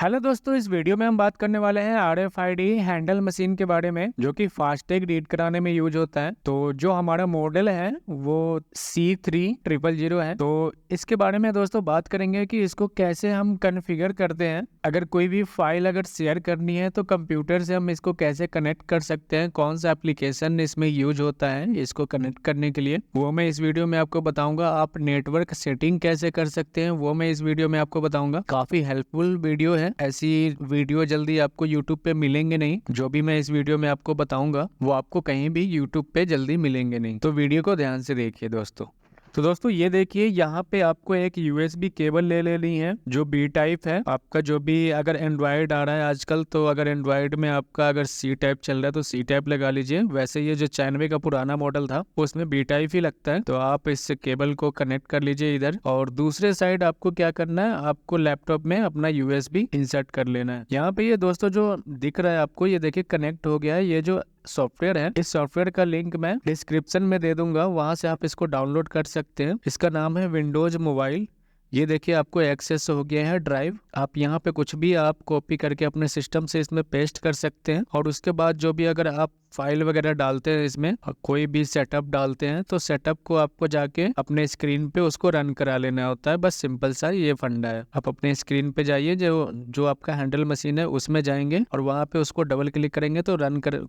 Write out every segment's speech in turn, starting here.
Hello दोस्तों, इस video में हम बात करने वाले हैं RFID हैंडल मशीन के बारे में जो कि फास्टैग रीड कराने में यूज होता है। तो जो हमारा मॉडल है वो C3000 है। तो इसके बारे में दोस्तों बात करेंगे कि इसको कैसे हम कॉन्फ़िगर करते हैं। अगर कोई भी फाइल अगर शेयर करनी है तो कंप्यूटर से हम इसको कैसे कनेक्ट कर सकते हैं, कौन सा एप्लीकेशन इसमें यूज होता है इसको कनेक्ट करने के लिए, वो मैं इस वीडियो में आपको बताऊंगा। आप नेटवर्क सेटिंग कैसे कर सकते हैं वो मैं इस वीडियो में आपको बताऊंगा। काफी हेल्पफुल वीडियो है। ऐसी वीडियो जल्दी आपको YouTube पे मिलेंगे नहीं। जो भी मैं इस वीडियो में आपको बताऊंगा वो आपको कहीं भी YouTube पे जल्दी मिलेंगे नहीं। तो वीडियो को ध्यान से देखिए दोस्तों। तो दोस्तों ये देखिए, यहाँ पे आपको एक USB केबल ले लेनी है जो B टाइप है। आपका जो भी अगर एंड्रॉयड आ रहा है आजकल, तो अगर एंड्रॉयड में आपका अगर C टाइप चल रहा है तो C टाइप लगा लीजिए। वैसे ये जो 96 का पुराना मॉडल था उसमें B टाइप ही लगता है। तो आप इस केबल को कनेक्ट कर लीजिए इधर, और दूसरे साइड आपको क्या करना है, आपको लैपटॉप में अपना USB इंसर्ट कर लेना है। यहाँ पे ये दोस्तों जो दिख रहा है आपको, ये देखिए कनेक्ट हो गया है। ये जो सॉफ्टवेयर है, इस सॉफ्टवेयर का लिंक मैं डिस्क्रिप्शन में दे दूंगा, वहां से आप इसको डाउनलोड कर सकते हैं। इसका नाम है विंडोज मोबाइल। ये देखिए आपको एक्सेस हो गया है ड्राइव। आप यहाँ पे कुछ भी आप कॉपी करके अपने सिस्टम से इसमें पेस्ट कर सकते हैं। और उसके बाद जो भी अगर आप फाइल वगैरह डालते हैं इसमें, कोई भी सेटअप डालते हैं, तो सेटअप को आपको जाके अपने स्क्रीन पे उसको रन करा लेना होता है। बस सिंपल सा ये फंडा है। आप अपने स्क्रीन पे जाइए, जो आपका हैंडल मशीन है उसमें जाएंगे और वहाँ पे उसको डबल क्लिक करेंगे तो रन कर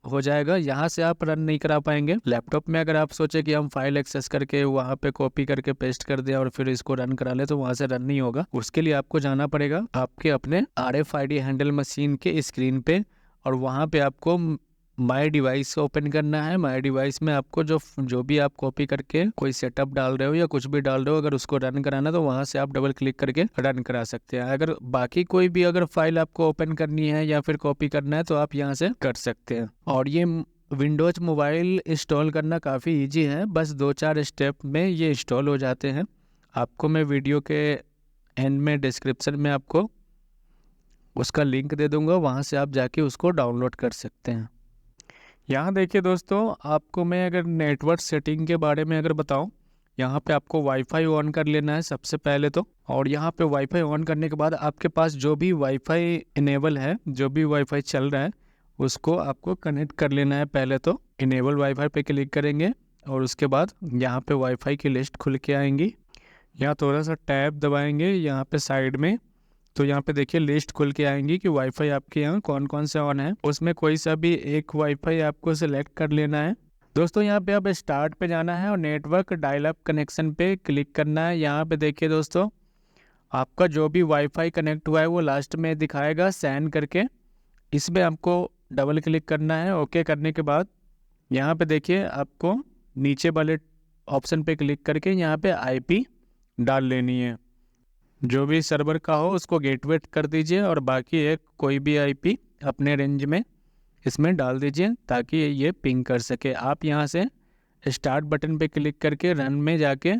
हो जाएगा। यहाँ से आप रन नहीं करा पाएंगे। लैपटॉप में अगर आप सोचे कि हम फाइल एक्सेस करके वहाँ पे कॉपी करके पेस्ट कर दें और फिर इसको रन करा ले, तो वहाँ से रन नहीं होगा। उसके लिए आपको जाना पड़ेगा आपके अपने RFID हैंडल मशीन के स्क्रीन पे, और वहाँ पे आपको माई डिवाइस ओपन करना है। माई डिवाइस में आपको जो भी आप कॉपी करके कोई सेटअप डाल रहे हो या कुछ भी डाल रहे हो, अगर उसको रन कराना तो वहां से आप डबल क्लिक करके रन करा सकते हैं। अगर बाकी कोई भी अगर फाइल आपको ओपन करनी है या फिर कॉपी करना है तो आप यहाँ से कर सकते हैं। और ये विंडोज मोबाइल इंस्टॉल करना काफ़ी ईजी है, बस 2-4 स्टेप में ये इंस्टॉल हो जाते हैं। आपको मैं वीडियो के एंड में डिस्क्रिप्शन में आपको उसका लिंक दे दूंगा, वहाँ से आप जाके उसको डाउनलोड कर सकते हैं। यहाँ देखिए दोस्तों, आपको मैं अगर नेटवर्क सेटिंग के बारे में अगर बताऊँ, यहाँ पे आपको वाईफाई ऑन कर लेना है सबसे पहले तो। और यहाँ पे वाईफाई ऑन करने के बाद आपके पास जो भी वाईफाई इनेबल है, जो भी वाईफाई चल रहा है, उसको आपको कनेक्ट कर लेना है। पहले तो इनेबल वाईफाई पे क्लिक करेंगे और उसके बाद यहाँ पे वाईफाई की लिस्ट खुल के आएंगी। यहाँ थोड़ा सा टैब दबाएंगे यहाँ पे साइड में, तो यहाँ पे देखिए लिस्ट खुल के आएंगी कि वाईफाई आपके यहाँ कौन कौन से ऑन है। उसमें कोई सा भी एक वाईफाई आपको सिलेक्ट कर लेना है। दोस्तों यहाँ पे आप स्टार्ट पे जाना है और नेटवर्क डायल अप कनेक्शन पे क्लिक करना है। यहाँ पे देखिए दोस्तों, आपका जो भी वाईफाई कनेक्ट हुआ है वो लास्ट में दिखाएगा सैन करके। इसमें आपको डबल क्लिक करना है। ओके करने के बाद यहाँ पे देखिए आपको नीचे वाले ऑप्शन पे क्लिक करके यहाँ पे IP डाल लेनी है। जो भी सर्वर का हो उसको गेटवे कर दीजिए, और बाकी एक कोई भी IP अपने रेंज में इसमें डाल दीजिए ताकि ये पिंग कर सके। आप यहाँ से स्टार्ट बटन पे क्लिक करके रन में जाके,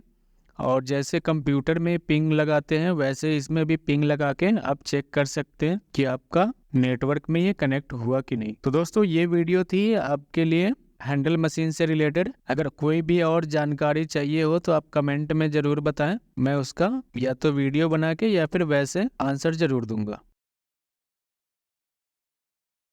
और जैसे कंप्यूटर में पिंग लगाते हैं वैसे इसमें भी पिंग लगा के आप चेक कर सकते हैं कि आपका नेटवर्क में ये कनेक्ट हुआ कि नहीं। तो दोस्तों ये वीडियो थी आपके लिए हैंडल मशीन से रिलेटेड। अगर कोई भी और जानकारी चाहिए हो तो आप कमेंट में ज़रूर बताएं, मैं उसका या तो वीडियो बना के या फिर वैसे आंसर ज़रूर दूंगा।